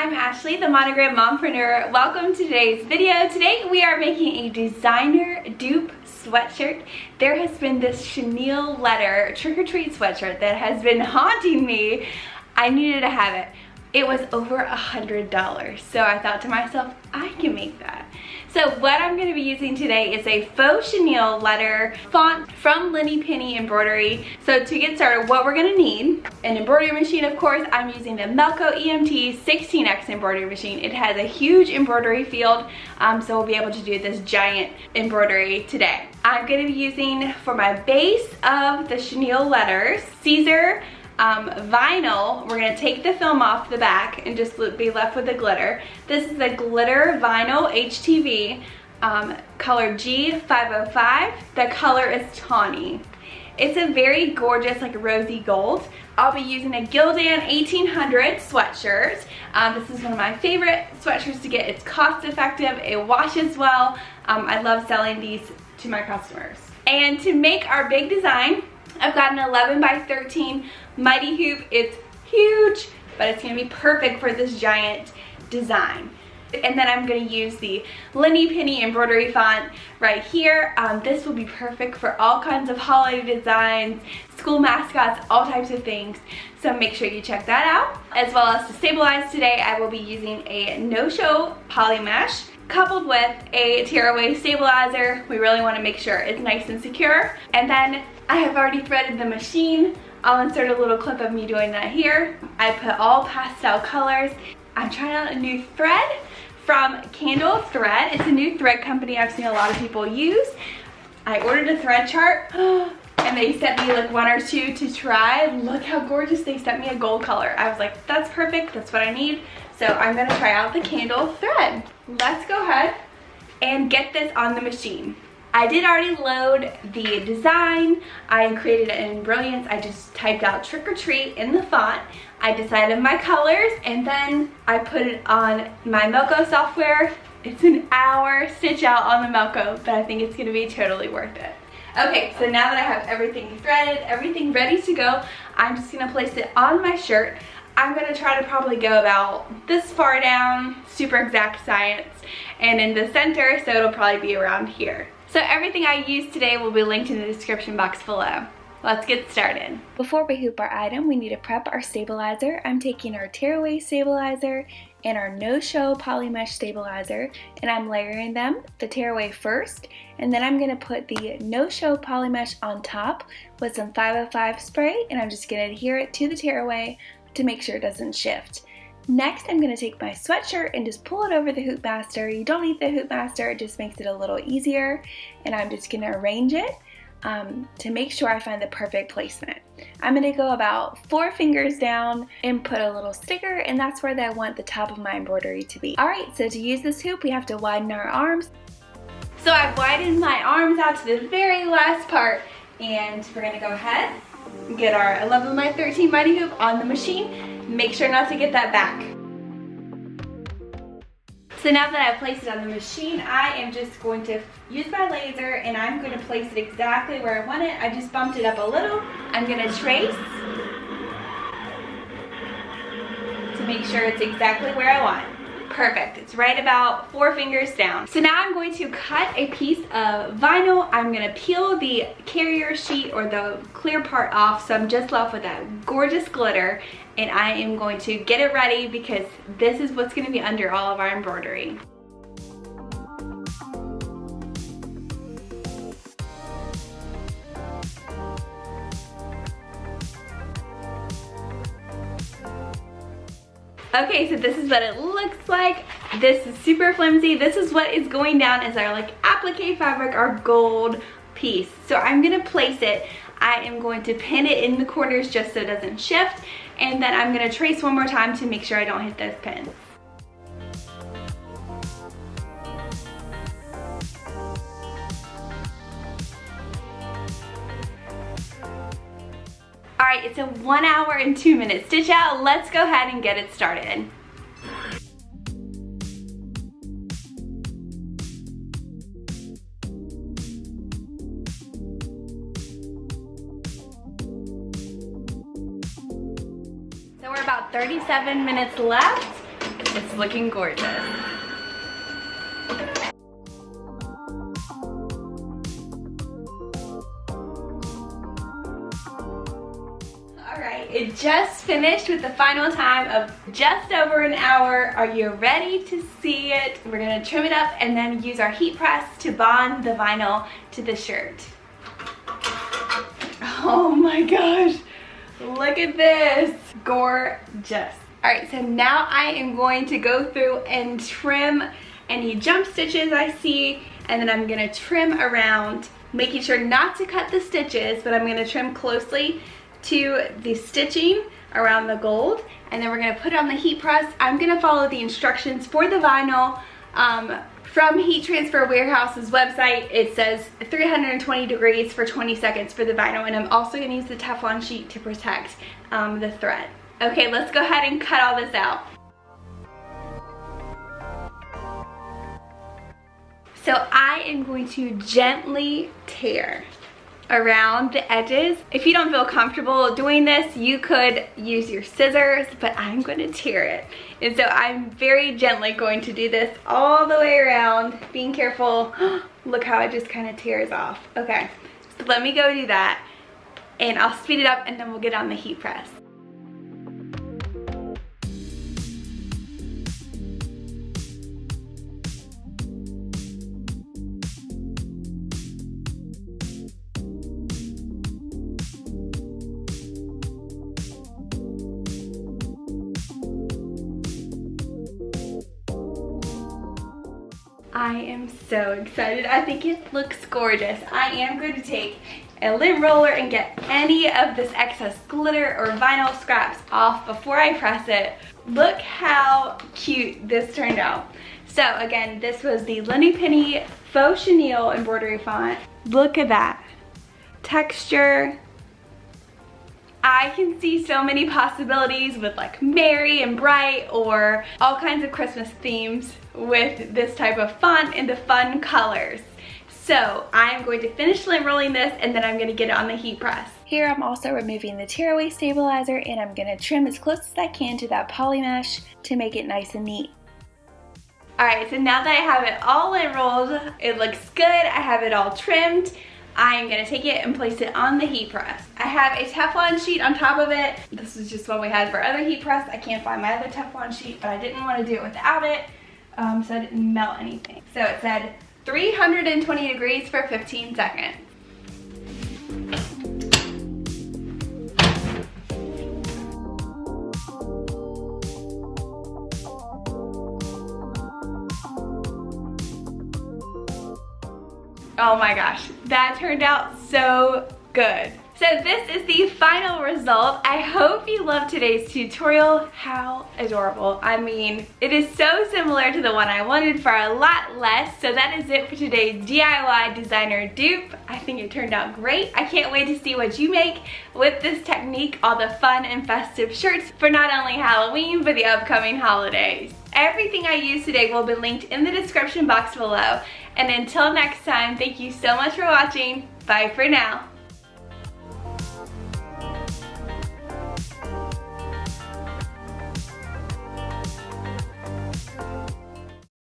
I'm Ashley, the Monogram Mompreneur. Welcome to today's video. Today we are making a designer dupe sweatshirt. There has been this chenille letter trick-or-treat sweatshirt that has been haunting me. I needed to have it. It was over $100, so I thought to myself, I can make that. So what I'm going to be using today is a Faux Chenille Letter Font from Lenny Penny Embroidery. So to get started, what we're going to need, an embroidery machine, of course. I'm using the Melco EMT 16X embroidery machine. It has a huge embroidery field, so we'll be able to do this giant embroidery today. I'm going to be using, for my base of the chenille letters, Caesar vinyl. We're going to take the film off the back and just be left with the glitter. This is a glitter vinyl HTV, color G505. The color is tawny. It's a very gorgeous, like rosy gold. I'll be using a Gildan 1800 sweatshirt. This is one of my favorite sweatshirts to get. It's cost effective, it washes well. I love selling these to my customers. And to make our big design, I've got an 11 by 13 mighty hoop. It's huge, but it's gonna be perfect for this giant design. And then I'm gonna use the Lenny Penny embroidery font right here. This will be perfect for all kinds of holiday designs, school mascots, all types of things. So make sure you check that out. As well as to stabilize today, I will be using a no-show poly mesh coupled with a tearaway stabilizer. We really wanna make sure it's nice and secure. And then I have already threaded the machine. I'll insert a little clip of me doing that here. I put all pastel colors. I'm trying out a new thread from Candle Thread. It's a new thread company I've seen a lot of people use. I ordered a thread chart and they sent me like one or two to try. Look how gorgeous. They sent me a gold color. I was like, that's perfect, that's what I need. So I'm gonna try out the Candle Thread. Let's go ahead and get this on the machine. I did already load the design. I created it in Brilliance. I just typed out trick or treat in the font. I decided my colors and then I put it on my Melco software. It's an hour stitch out on the Melco, but I think it's gonna be totally worth it. Okay, so now that I have everything threaded, everything ready to go, I'm just gonna place it on my shirt. I'm gonna try to probably go about this far down, super exact science, and in the center, so it'll probably be around here. So everything I used today will be linked in the description box below. Let's get started. Before we hoop our item, we need to prep our stabilizer. I'm taking our tearaway stabilizer and our no-show poly mesh stabilizer, and I'm layering them, the tearaway first, and then I'm gonna put the no-show poly mesh on top with some 505 spray, and I'm just gonna adhere it to the tearaway to make sure it doesn't shift. Next, I'm going to take my sweatshirt and just pull it over the hoop master. You don't need the hoop master, it just makes it a little easier. And I'm just going to arrange it to make sure I find the perfect placement. I'm going to go about 4 fingers down and put a little sticker, and that's where I want the top of my embroidery to be. Alright, so to use this hoop, we have to widen our arms. So I've widened my arms out to the very last part, and we're going to go ahead and get our 11 by 13 mighty hoop on the machine. Make sure not to get that back. So now that I've placed it on the machine, I am just going to use my laser and I'm going to place it exactly where I want it. I just bumped it up a little. I'm going to trace to make sure it's exactly where I want it. Perfect, it's right about 4 fingers down. So now I'm going to cut a piece of vinyl. I'm gonna peel the carrier sheet or the clear part off, so I'm just left with that gorgeous glitter, and I am going to get it ready because this is what's gonna be under all of our embroidery. Okay, so this is what it looks like. This is super flimsy. This is what is going down as our like applique fabric, our gold piece. So I'm gonna place it. I am going to pin it in the corners just so it doesn't shift. And then I'm gonna trace one more time to make sure I don't hit those pins. Alright, it's a 1 hour and 2 minute stitch out. Let's go ahead and get it started. So we're about 37 minutes left. It's looking gorgeous. Alright, it just finished with the final time of just over an hour. Are you ready to see it? We're going to trim it up and then use our heat press to bond the vinyl to the shirt. Oh my gosh, look at this. Gorgeous. Alright, so now I am going to go through and trim any jump stitches I see, and then I'm going to trim around, making sure not to cut the stitches, but I'm going to trim closely to the stitching around the gold, and then we're going to put it on the heat press. I'm going to follow the instructions for the vinyl from Heat Transfer Warehouse's website. It says 320 degrees for 20 seconds for the vinyl, and I'm also going to use the Teflon sheet to protect the thread. Okay, let's go ahead and cut all this out. So I am going to gently tear around the edges. If you don't feel comfortable doing this, you could use your scissors, but I'm going to tear it. And so I'm very gently going to do this all the way around, being careful. Look how it just kind of tears off. Okay, so let me go do that, and I'll speed it up and then we'll get on the heat press. I am so excited. I think it looks gorgeous. I am going to take a lint roller and get any of this excess glitter or vinyl scraps off before I press it. Look how cute this turned out. So again, this was the Lenny Penny Faux Chenille Embroidery Font. Look at that texture. I can see so many possibilities with like merry and bright, or all kinds of Christmas themes with this type of font and the fun colors. So I'm going to finish lint rolling this, and then I'm going to get it on the heat press. Here I'm also removing the tearaway stabilizer, and I'm going to trim as close as I can to that poly mesh to make it nice and neat. Alright, so now that I have it all lint rolled, it looks good. I have it all trimmed. I'm going to take it and place it on the heat press. I have a Teflon sheet on top of it. This is just what we had for other heat press. I can't find my other Teflon sheet, but I didn't want to do it without it, so I didn't melt anything. So it said 320 degrees for 15 seconds. Oh my gosh, that turned out so good. So this is the final result. I hope you loved today's tutorial. How adorable. I mean, it is so similar to the one I wanted for a lot less. So that is it for today's DIY designer dupe. I think it turned out great. I can't wait to see what you make with this technique, all the fun and festive shirts for not only Halloween, but the upcoming holidays. Everything I used today will be linked in the description box below. And until next time, thank you so much for watching. Bye for now.